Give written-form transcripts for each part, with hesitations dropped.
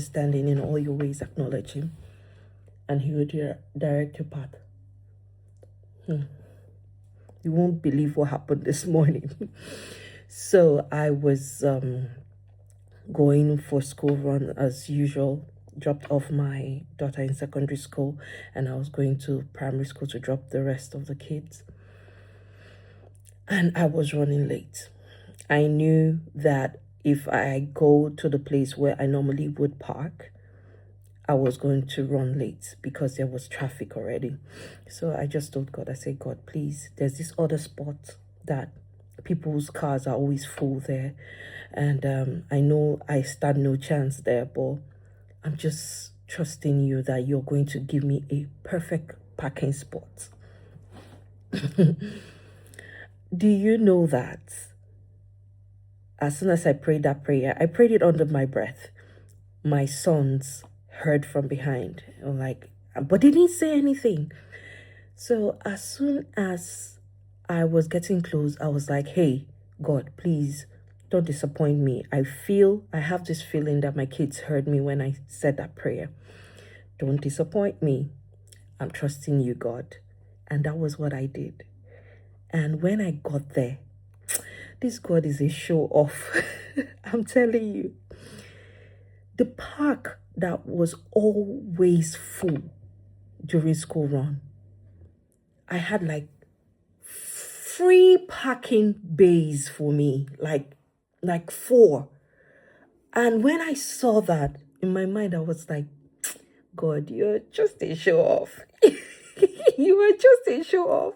Standing in all your ways, acknowledge him, and he will direct your path. You won't believe what happened this morning. So I was going for school run as usual, dropped off my daughter in secondary school, and I was going to primary school to drop the rest of the kids. And I was running late. I knew that if I go to the place where I normally would park, I was going to run late because there was traffic already. So I just told God, I said, God, please, there's this other spot that people's cars are always full there. And I know I stand no chance there, but I'm just trusting you that you're going to give me a perfect parking spot. Do you know that as soon as I prayed that prayer, I prayed it under my breath, my sons heard from behind, but they didn't say anything. So as soon as I was getting close, I was like, hey, God, please don't disappoint me. I have this feeling that my kids heard me when I said that prayer. Don't disappoint me. I'm trusting you, God. And that was what I did. And when I got there, this God is a show off. I'm telling you. The park that was always full during school run, I had like free parking bays for me, like 4. And when I saw that, in my mind, I was like, God, you're just a show off. You are just a show off.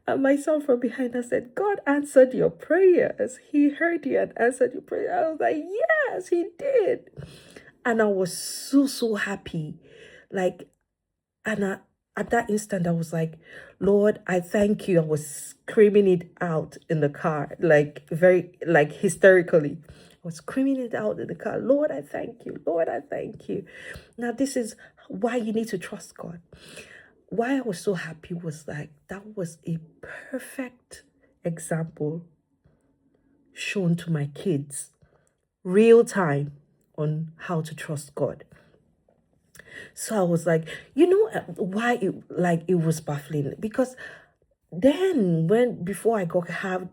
And my son from behind us said, God answered your prayers. He heard you and answered your prayer. I was like, yes, he did. And I was so happy. At that instant, I was like, Lord, I thank you. I was screaming it out in the car, very hysterically. I was screaming it out in the car. Lord, I thank you. Lord, I thank you. Now, this is why you need to trust God. Why I was so happy was that was a perfect example shown to my kids, real time, on how to trust God. So I was like, you know why it was baffling? Because then before I have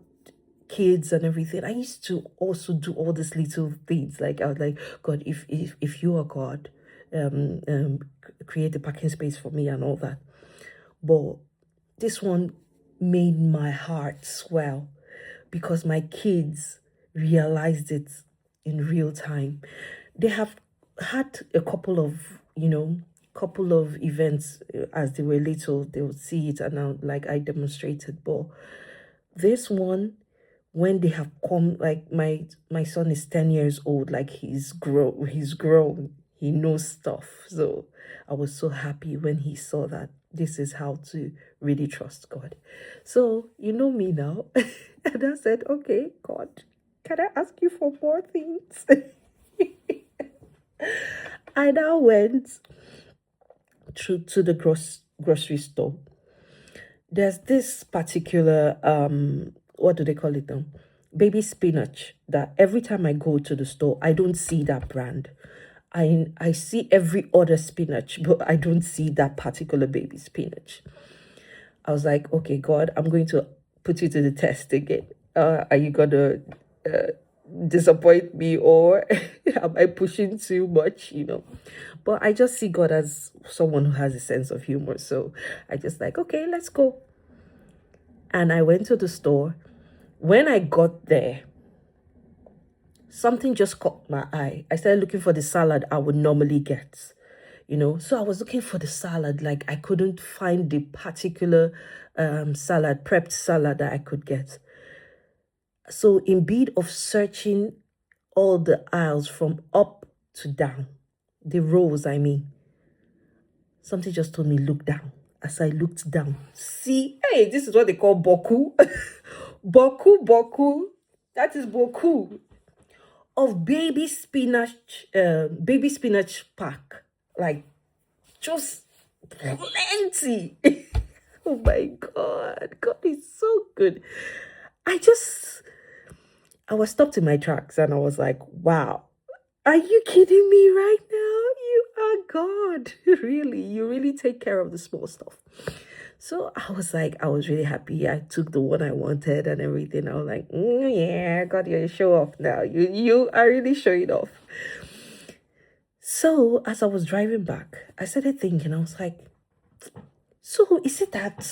kids and everything, I used to also do all these little things. Like I was like, God, if you are God, create a parking space for me and all that. But this one made my heart swell because my kids realized it in real time. They have had a couple of events as they were little. They would see it and I demonstrated. But this one, when they have come, like my son is 10 years old, like he's grown, he knows stuff. So I was so happy when he saw that this is how to really trust God. So you know me now. And I said, okay, God, can I ask you for more things? I now went to the grocery store. There's this particular what do they call it now? Baby spinach, that every time I go to the store, I don't see that brand. I see every other spinach, but I don't see that particular baby spinach. I was like, okay, God, I'm going to put you to the test again. Are you gonna disappoint me, or am I pushing too much, But I just see God as someone who has a sense of humor. So I just like, okay, let's go. And I went to the store. When I got there, something just caught my eye. I started looking for the salad I would normally get, So I was looking for the salad, like I couldn't find the particular prepped salad that I could get. So in bid of searching all the aisles from up to down, the rows, something just told me, look down. As I looked down, see, hey, this is what they call boku. boku. That is boku of baby spinach pack. Like, just plenty. Oh my God. God is so good. I was stopped in my tracks and I was like, wow. Are you kidding me right now? You are God. Really, you really take care of the small stuff. So I was like, I was really happy. I took the one I wanted and everything. I was like, yeah, God, you're a show off now. You are really showing off. So as I was driving back, I started thinking, I was like, so is it that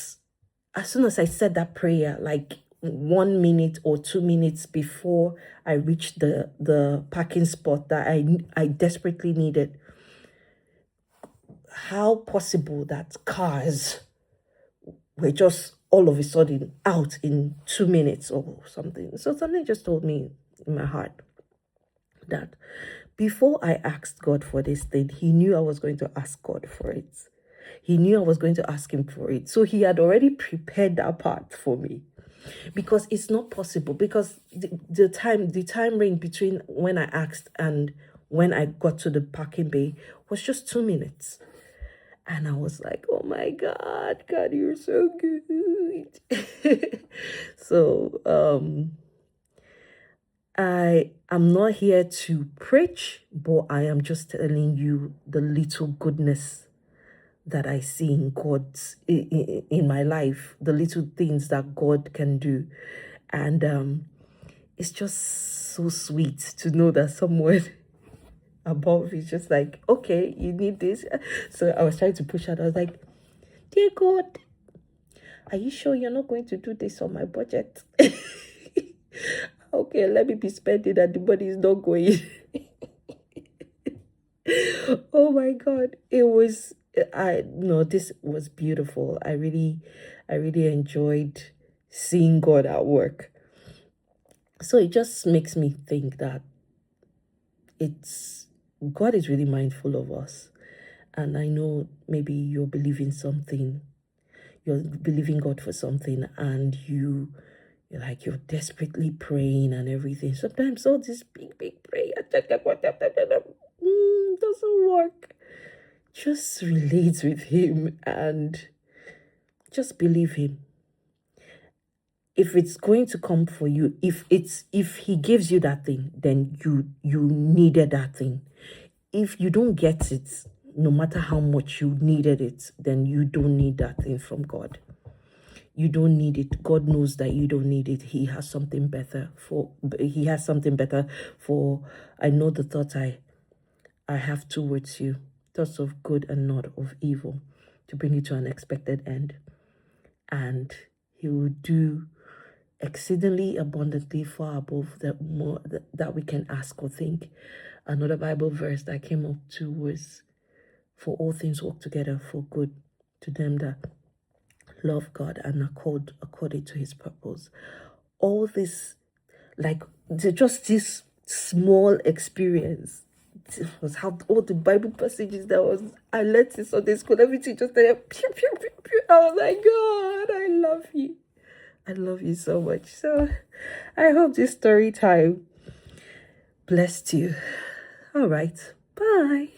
as soon as I said that prayer, like 1 minute or 2 minutes before I reached the parking spot that I desperately needed, how possible that cars were just all of a sudden out in 2 minutes or something? So something just told me in my heart that before I asked God for this thing, He knew I was going to ask God for it. He knew I was going to ask Him for it. So He had already prepared that part for me. Because it's not possible. Because the time range between when I asked and when I got to the parking bay was just 2 minutes. And I was like, oh my God, God, you're so good. So I am not here to preach, but I am just telling you the little goodness that I see in God's in my life, the little things that God can do. And it's just so sweet to know that someone above is just like, okay, you need this. So I was trying to push out. I was like, dear God, are you sure you're not going to do this on my budget? Okay, let me be spending and the money is not going. Oh my God, this was beautiful. I really enjoyed seeing God at work. So it just makes me think that God is really mindful of us. And I know maybe you're believing God for something, and you're desperately praying and everything. Sometimes all this big prayer doesn't work. Just relate with Him and just believe Him. If it's going to come for you, if He gives you that thing, then you needed that thing. If you don't get it, no matter how much you needed it, then you don't need that thing from God. You don't need it. God knows that you don't need it. He has something better for. I know the thoughts I have towards you, thoughts of good and not of evil, to bring you to an expected end. And He will do exceedingly abundantly far above that we can ask or think. Another Bible verse that came up too was, for all things work together for good to them that love God and are called according to His purpose. All this, just this small experience, was how all the Bible passages I learned in Sunday school, everything just started pew, pew, pew, pew. I was like, God, I love you. I love you so much. So I hope this story time blessed you. All right. Bye.